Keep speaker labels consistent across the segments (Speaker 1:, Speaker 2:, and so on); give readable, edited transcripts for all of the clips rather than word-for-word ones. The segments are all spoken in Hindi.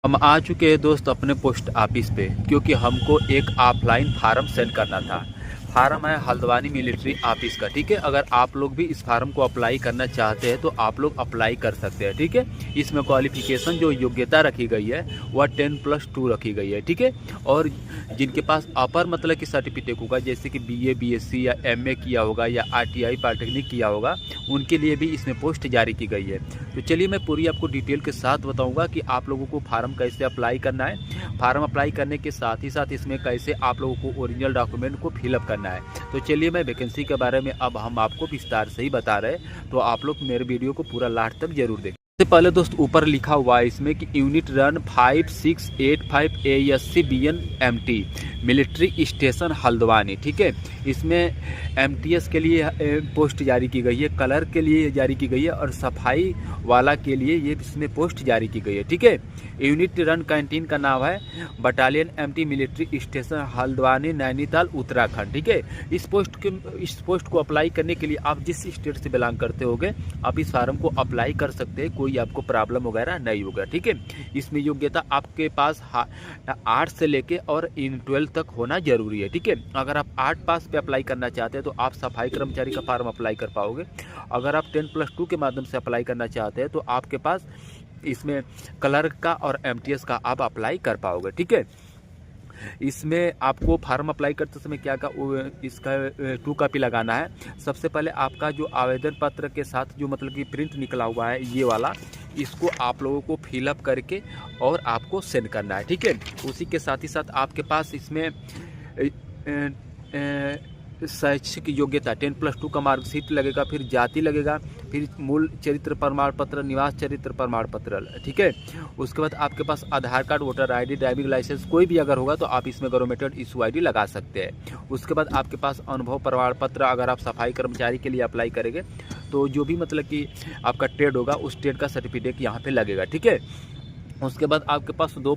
Speaker 1: हम आ चुके हैं दोस्त अपने पोस्ट ऑफिस पे, क्योंकि हमको एक ऑफलाइन फार्म सेंड करना था। फार्म है हल्द्वानी मिलिट्री ऑफिस का, ठीक है। अगर आप लोग भी इस फार्म को अप्लाई करना चाहते हैं तो आप लोग अप्लाई कर सकते हैं, ठीक है। इसमें क्वालिफिकेशन जो योग्यता रखी गई है वह 10+2 रखी गई है, ठीक है। और जिनके पास अपर मतलब कि सर्टिफिकेट होगा, जैसे कि BA BSc या MA किया होगा या ITI पॉलिटेक्निक किया होगा, उनके लिए भी इसमें पोस्ट जारी की गई है। तो चलिए मैं पूरी आपको डिटेल के साथ बताऊंगा कि आप लोगों को फार्म कैसे अप्लाई करना है। फार्म अप्लाई करने के साथ ही साथ इसमें कैसे आप लोगों को ओरिजिनल डॉक्यूमेंट को फिलअप करना है। तो चलिए मैं वैकेंसी के बारे में अब हम आपको विस्तार से ही बता रहे हैं, तो आप लोग मेरे वीडियो को पूरा लास्ट तक जरूर देखें। सबसे पहले दोस्त ऊपर लिखा हुआ है इसमें कि unit run 5685 ASC BN MT military station Haldwani, ठीक है। इसमें MTS के लिए पोस्ट जारी की गई है, कलर के लिए जारी की गई है और सफाई वाला के लिए ये इसमें पोस्ट जारी की गई है, ठीक है। यूनिट रन कैंटीन का नाम है battalion MT military station Haldwani Nainital Uttarakhand, ठीक है। इस पोस्ट को अप्लाई करने के लिए आप जिस स्टेट से बिलोंग करते होगे आप इस फार्म को अप्लाई कर सकते हैं, कोई आपको प्रॉब्लम वगैरह नहीं होगा, ठीक है। इसमें योग्यता आपके पास 8 से लेके और इन 12 तक होना जरूरी है, ठीक है। अगर आप 8 पास पे अप्लाई करना चाहते हैं तो आप सफाई कर्मचारी का फार्म अप्लाई कर पाओगे। अगर आप 10+2 के माध्यम से अप्लाई करना चाहते हैं तो आपके पास इसमें क्लर्क का और MTS का आप अप्लाई कर पाओगे, ठीक है। इसमें आपको फार्म अप्लाई करते समय क्या का इसका 2 कॉपी लगाना है। सबसे पहले आपका जो आवेदन पत्र के साथ जो मतलब कि प्रिंट निकला हुआ है ये वाला, इसको आप लोगों को फिलअप करके और आपको सेंड करना है, ठीक है। उसी के साथ ही साथ आपके पास इसमें शैक्षिक योग्यता 10+2 का मार्कशीट लगेगा, फिर जाति लगेगा, फिर मूल चरित्र प्रमाण पत्र, निवास चरित्र प्रमाण पत्र, ठीक है। उसके बाद आपके पास Aadhaar card, voter ID, driving licence कोई भी अगर होगा तो आप इसमें गवर्नमेंट इशू ID लगा सकते हैं। उसके बाद आपके पास अनुभव प्रमाण पत्र, अगर आप सफाई कर्मचारी के लिए अप्लाई करेंगे तो जो भी मतलब कि आपका ट्रेड होगा उस ट्रेड का सर्टिफिकेट यहाँ पे लगेगा, ठीक है। उसके बाद आपके पास 2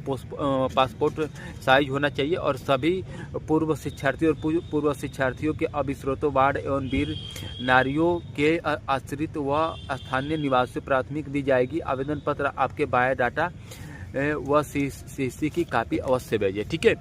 Speaker 1: पासपोर्ट साइज होना चाहिए और सभी पूर्व शिक्षार्थी और पूर्व शिक्षार्थियों के अभिस्रोतों वार्ड एवं वीर नारियों के आश्रित व स्थानीय निवासियों प्राथमिक दी जाएगी। आवेदन पत्र आपके बायोडाटा व CC की कॉपी अवश्य भेजिए, ठीक है।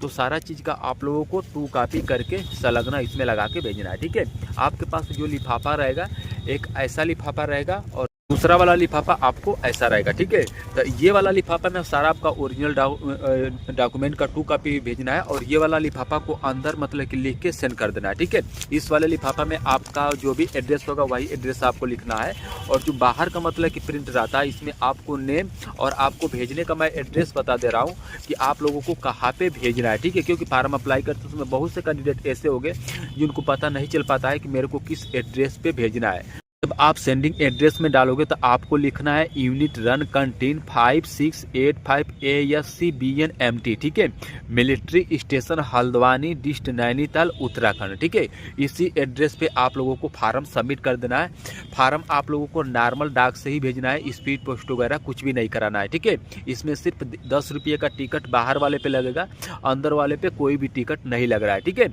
Speaker 1: तो सारा चीज़ का आप लोगों को 2 कॉपी करके संलग्न इसमें लगा के भेजना है, ठीक है। आपके पास जो लिफाफा रहेगा एक ऐसा लिफाफा रहेगा और दूसरा वाला लिफाफा आपको ऐसा रहेगा, ठीक है। तो ये वाला लिफाफा में सारा आपका ओरिजिनल डॉक्यूमेंट का 2 कॉपी भेजना है और ये वाला लिफाफा को अंदर मतलब कि लिख के सेंड कर देना है, ठीक है। इस वाले लिफाफा में आपका जो भी एड्रेस होगा वही एड्रेस आपको लिखना है और जो बाहर का मतलब कि प्रिंट रहता है इसमें आपको नेम और आपको भेजने का मैं एड्रेस बता दे रहा हूँ कि आप लोगों को कहाँ पे भेजना है, ठीक है। क्योंकि फार्म अप्लाई करते समय बहुत से कैंडिडेट ऐसे हो गए जिनको पता नहीं चल पाता है कि मेरे को किस एड्रेस पे भेजना है। जब आप सेंडिंग एड्रेस में डालोगे तो आपको लिखना है unit run canteen 5685 ASC BN MT, ठीक है। मिलिट्री स्टेशन हल्द्वानी डिस्ट नैनीताल उत्तराखंड, ठीक है। इसी एड्रेस पे आप लोगों को फार्म सबमिट कर देना है। फार्म आप लोगों को नॉर्मल डाक से ही भेजना है, स्पीड पोस्ट वगैरह कुछ भी नहीं कराना है, ठीक है। इसमें सिर्फ 10 रुपये का टिकट बाहर वाले पे लगेगा, अंदर वाले पे कोई भी टिकट नहीं लग रहा है, ठीक है।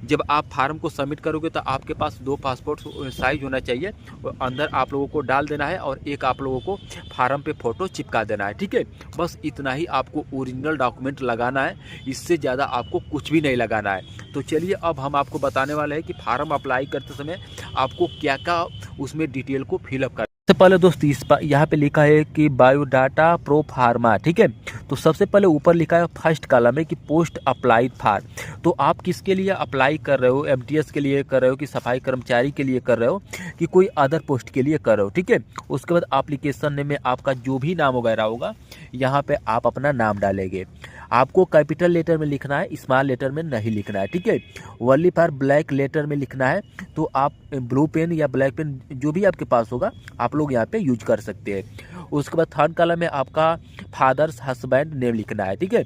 Speaker 1: जब आप फार्म को सबमिट करोगे तो आपके पास 2 पासपोर्ट साइज होना चाहिए, अंदर आप लोगों को डाल देना है और एक आप लोगों को फार्म पे फोटो चिपका देना है, ठीक है। बस इतना ही आपको ओरिजिनल डॉक्यूमेंट लगाना है, इससे ज़्यादा आपको कुछ भी नहीं लगाना है। तो चलिए अब हम आपको बताने वाले हैं कि फार्म अप्लाई करते समय आपको क्या क्या उसमें डिटेल को फिलअप कर। सबसे पहले दोस्त यहाँ पे लिखा है कि बायोडाटा प्रो फार्मा, ठीक है। तो सबसे पहले ऊपर लिखा है फर्स्ट कॉलम में कि पोस्ट अप्लाइड फार्म। तो आप किसके लिए अप्लाई कर रहे हो, MTS के लिए कर रहे हो कि सफाई कर्मचारी के लिए कर रहे हो कि कोई अदर पोस्ट के लिए कर रहे हो, ठीक है। उसके बाद एप्लीकेशन में आपका जो भी नाम वगैरह होगा यहाँ पे आप अपना नाम डालेंगे। आपको कैपिटल लेटर में लिखना है, स्मॉल लेटर में नहीं लिखना है, ठीक है। वली पर ब्लैक लेटर में लिखना है तो आप ब्लू पेन या ब्लैक पेन जो भी आपके पास होगा आप लोग यहाँ पे यूज कर सकते हैं। उसके बाद थर्ड कॉलम में आपका फादर्स हस्बैंड नेम लिखना है, ठीक है।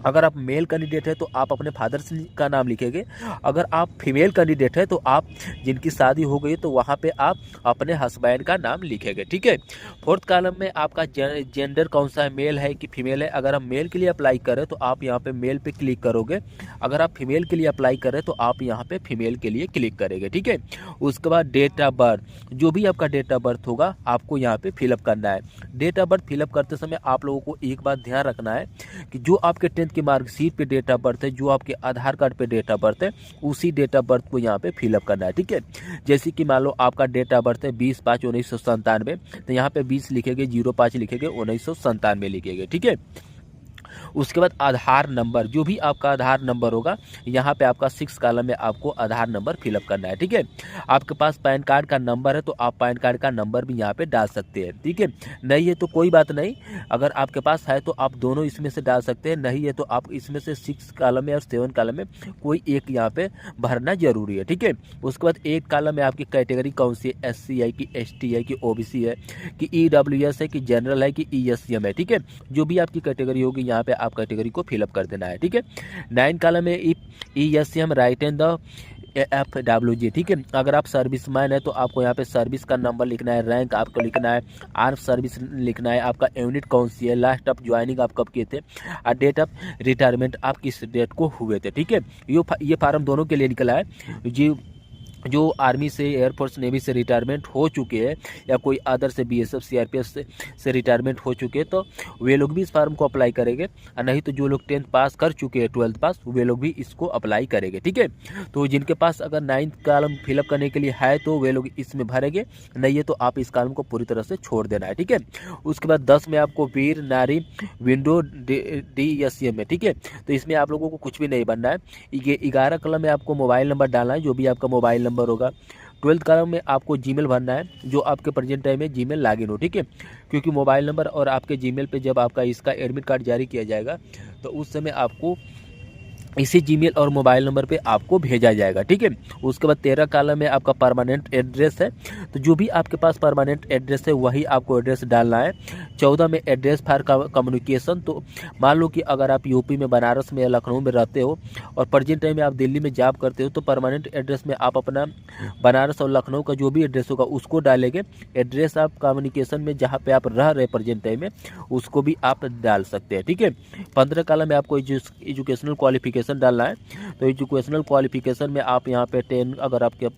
Speaker 1: अगर आप मेल कैंडिडेट है तो आप अपने फादर का नाम लिखेंगे। अगर आप फीमेल कैंडिडेट है तो आप जिनकी शादी हो गई तो वहाँ पे आप अपने हस्बैंड का नाम लिखेंगे, ठीक है। फोर्थ कॉलम में आपका जेंडर कौन सा है, मेल है कि फीमेल है। अगर आप मेल के लिए अप्लाई करें तो आप यहाँ पे मेल पे क्लिक करोगे। अगर आप फीमेल के लिए अप्लाई करें तो आप यहाँ पे फीमेल के लिए क्लिक करेंगे, ठीक है। उसके बाद डेट ऑफ बर्थ, जो भी आपका डेट ऑफ बर्थ होगा आपको यहाँ पे फिलअप करना है। डेट ऑफ बर्थ फिलअप करते समय आप लोगों को एक बात ध्यान रखना है कि जो आपके 10th की मार्कशीट पे डेट ऑफ बर्थ है, जो आपके आधार कार्ड पे डेट ऑफ बर्थ है, उसी डेट ऑफ बर्थ को यहाँ पे फिलअप करना है, ठीक है। जैसे कि मान लो आपका डेट ऑफ बर्थ है 20/5/1997, तो यहाँ पे 20 लिखेंगे, 05 लिखेंगे, 1997 लिखेंगे, ठीक है। उसके बाद आधार नंबर, जो भी आपका आधार नंबर होगा यहाँ पे आपका 6 कॉलम में आपको आधार नंबर फिलअप करना है, ठीक है। आपके पास पैन कार्ड का नंबर है तो आप पैन कार्ड का नंबर भी यहाँ पे डाल सकते हैं, ठीक है। नहीं है तो कोई बात नहीं, अगर आपके पास है तो आप दोनों इसमें से डाल सकते हैं, नहीं है तो आप इसमें से 6 कॉलम में और 7 कॉलम में कोई एक यहाँ पे भरना जरूरी है, ठीक है। उसके बाद 8 कॉलम में आपकी कैटेगरी कौन सी है, SC है कि ST है कि OBC है कि EWS है कि जनरल है कि ESCM है, ठीक है। जो भी आपकी कैटेगरी होगी यहाँ पे आप कैटेगरी को फिलअप कर देना है, ठीक है। 9 कॉलम में ESCM right and the FWG, ठीक है। अगर आप सर्विसमैन है तो आपको यहाँ पे सर्विस का नंबर लिखना है, रैंक आपको लिखना है, आर्म सर्विस लिखना है, आपका यूनिट कौन सी है, लास्ट ऑफ ज्वाइनिंग आप कब किए थे, और डेट ऑफ रिटायरमेंट आप किस डेट को हुए थे, ठीक है। ये फार्म दोनों के लिए निकला है। जी जो आर्मी से, एयरफोर्स, नेवी से रिटायरमेंट हो चुके हैं या कोई अदर से BSF CRPF से रिटायरमेंट हो चुके हैं तो वे लोग भी इस फार्म को अप्लाई करेंगे, और नहीं तो जो लोग 10th पास कर चुके हैं, 12th पास, वे लोग भी इसको अप्लाई करेंगे, ठीक है। तो जिनके पास अगर 9th कॉलम फिलअप करने के लिए है तो वे लोग इसमें भरेंगे, नहीं है तो आप इस कॉलम को पूरी तरह से छोड़ देना है, ठीक है। उसके बाद 10 में आपको वीर नारी विंडो DSCM है, ठीक है। तो इसमें आप लोगों को कुछ भी नहीं बनना है। 11 कॉलम में आपको मोबाइल नंबर डालना है, जो भी आपका मोबाइल नंबर होगा। 12th कॉलम में आपको जीमेल भरना है, जो आपके प्रेजेंट टाइम में जीमेल लॉगिन हो, ठीक है। क्योंकि मोबाइल नंबर और आपके जीमेल पे जब आपका इसका एडमिट कार्ड जारी किया जाएगा तो उस समय आपको इसी जीमेल और मोबाइल नंबर पे आपको भेजा जाएगा, ठीक है। उसके बाद 13 कॉलम में आपका परमानेंट एड्रेस है, तो जो भी आपके पास परमानेंट एड्रेस है वही आपको एड्रेस डालना है। 14 में एड्रेस फॉर कम्युनिकेशन, तो मान लो कि अगर आप यूपी में, बनारस में या लखनऊ में रहते हो और प्रेजेंट टाइम में आप दिल्ली में जॉब करते हो तो परमानेंट एड्रेस में आप अपना बनारस और लखनऊ का जो भी एड्रेस होगा उसको डालेंगे। एड्रेस ऑफ कम्युनिकेशन में जहाँ पे आप रह रहे प्रेजेंट टाइम में उसको भी आप डाल सकते हैं, ठीक है। 15 कॉलम में आपको एजुकेशनल क्वालिफिकेशन डालना है, तो एजुकेशनल क्वालिफिकेशन में आप यहाँ पे 10, अगर आपके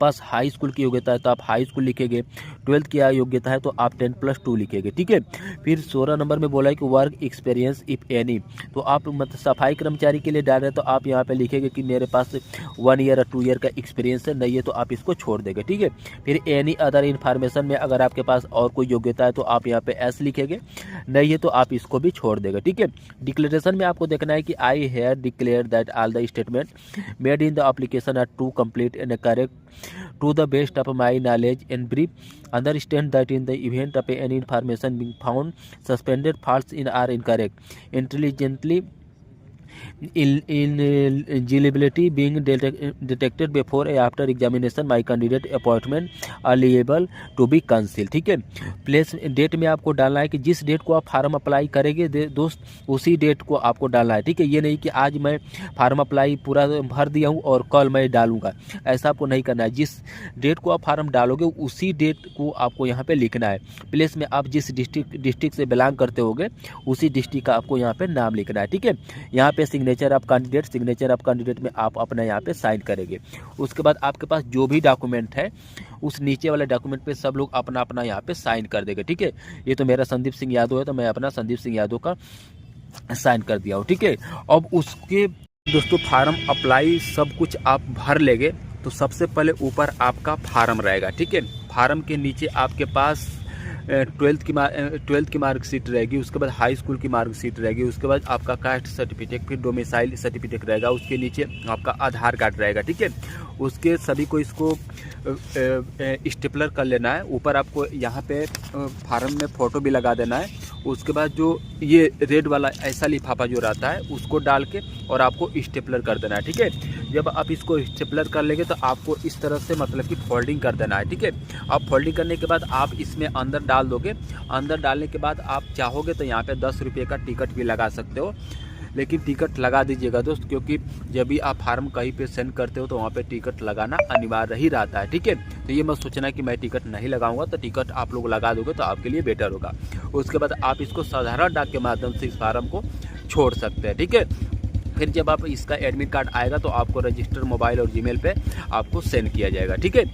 Speaker 1: पास हाई स्कूल की योग्यता है तो आप हाई स्कूल लिखेंगे, 12th की योग्यता है तो आप 10+2 लिखेंगे, ठीक है। फिर 16 नंबर में बोला है कि वर्क एक्सपीरियंस इफ एनी, तो आप मतलब सफाई कर्मचारी के लिए डाल रहे हैं तो आप यहाँ पे लिखेंगे कि मेरे पास 1 ईयर और 2 ईयर का एक्सपीरियंस है, नहीं है तो आप इसको छोड़ देंगे, ठीक है। फिर एनी अदर इन्फॉर्मेशन में अगर आपके पास और कोई योग्यता है तो आप यहाँ पे S लिखेंगे, नहीं है तो आप इसको भी छोड़ देंगे, ठीक है। डिक्लेरेशन में आपको देखना है कि I have declare that all the statement made in the application are true, complete and correct to the best of my knowledge and brief. Understand that in the event of any information being found suspended, false in or incorrect, intelligently eligibility being detected before or after examination, my candidate appointment are liable to be cancelled, ठीक है। प्लेस डेट में आपको डालना है कि जिस डेट को आप फार्म अप्लाई करेंगे दोस्त उसी डेट को आपको डालना है, ठीक है। ये नहीं कि आज मैं फार्म अप्लाई पूरा भर दिया हूँ और कल मैं डालूंगा, ऐसा आपको नहीं करना है। जिस डेट को आप फार्म डालोगे उसी डेट को आपको यहाँ पे लिखना है। प्लेस में आप जिस डिस्ट्रिक्ट से बिलोंग करते होगे उसी डिस्ट्रिक्ट का आपको यहाँ पे नाम लिखना है, ठीक है। यहाँ पे सिग्नेचर ऑफ कैंडिडेट में आप अपना यहाँ पे साइन करेंगे। उसके बाद आपके पास जो भी डॉक्यूमेंट है उस नीचे वाले डॉक्यूमेंट पे सब लोग अपना अपना यहाँ पे साइन कर देंगे, ठीक है। ये तो मेरा संदीप सिंह यादव है तो मैं अपना संदीप सिंह यादव का साइन कर दिया हूँ, ठीक है। अब उसके दोस्तों फार्म अप्लाई सब कुछ आप भर लेंगे तो सबसे पहले ऊपर आपका फार्म रहेगा, ठीक है। फार्म के नीचे आपके पास 12th की मार्कशीट रहेगी, उसके बाद हाई स्कूल की मार्कशीट रहेगी, उसके बाद आपका कास्ट सर्टिफिकेट, फिर डोमिसाइल सर्टिफिकेट रहेगा, उसके नीचे आपका आधार कार्ड रहेगा, ठीक है। उसके सभी को इसको स्टेपलर कर लेना है। ऊपर आपको यहाँ पे फार्म में फ़ोटो भी लगा देना है। उसके बाद जो ये रेड वाला ऐसा लिफाफा जो रहता है उसको डाल के और आपको स्टेपलर कर देना है, ठीक है। जब आप इसको स्टेपलर कर लेंगे तो आपको इस तरह से मतलब कि फोल्डिंग कर देना है, ठीक है। अब फोल्डिंग करने के बाद आप इसमें अंदर डाल दोगे। अंदर डालने के बाद आप चाहोगे तो यहाँ पे 10 रुपये का टिकट भी लगा सकते हो। लेकिन टिकट लगा दीजिएगा दोस्त, क्योंकि जब भी आप फार्म कहीं पे सेंड करते हो तो वहाँ पे टिकट लगाना अनिवार्य ही रहता है, ठीक है। तो ये मत सोचना कि मैं टिकट नहीं लगाऊंगा, तो टिकट आप लोग लगा दोगे तो आपके लिए बेटर होगा। उसके बाद आप इसको साधारण डाक के माध्यम से इस फार्म को छोड़ सकते हैं, ठीक है। फिर जब आप इसका एडमिट कार्ड आएगा तो आपको रजिस्टर मोबाइल और जीमेल पे आपको सेंड किया जाएगा, ठीक है।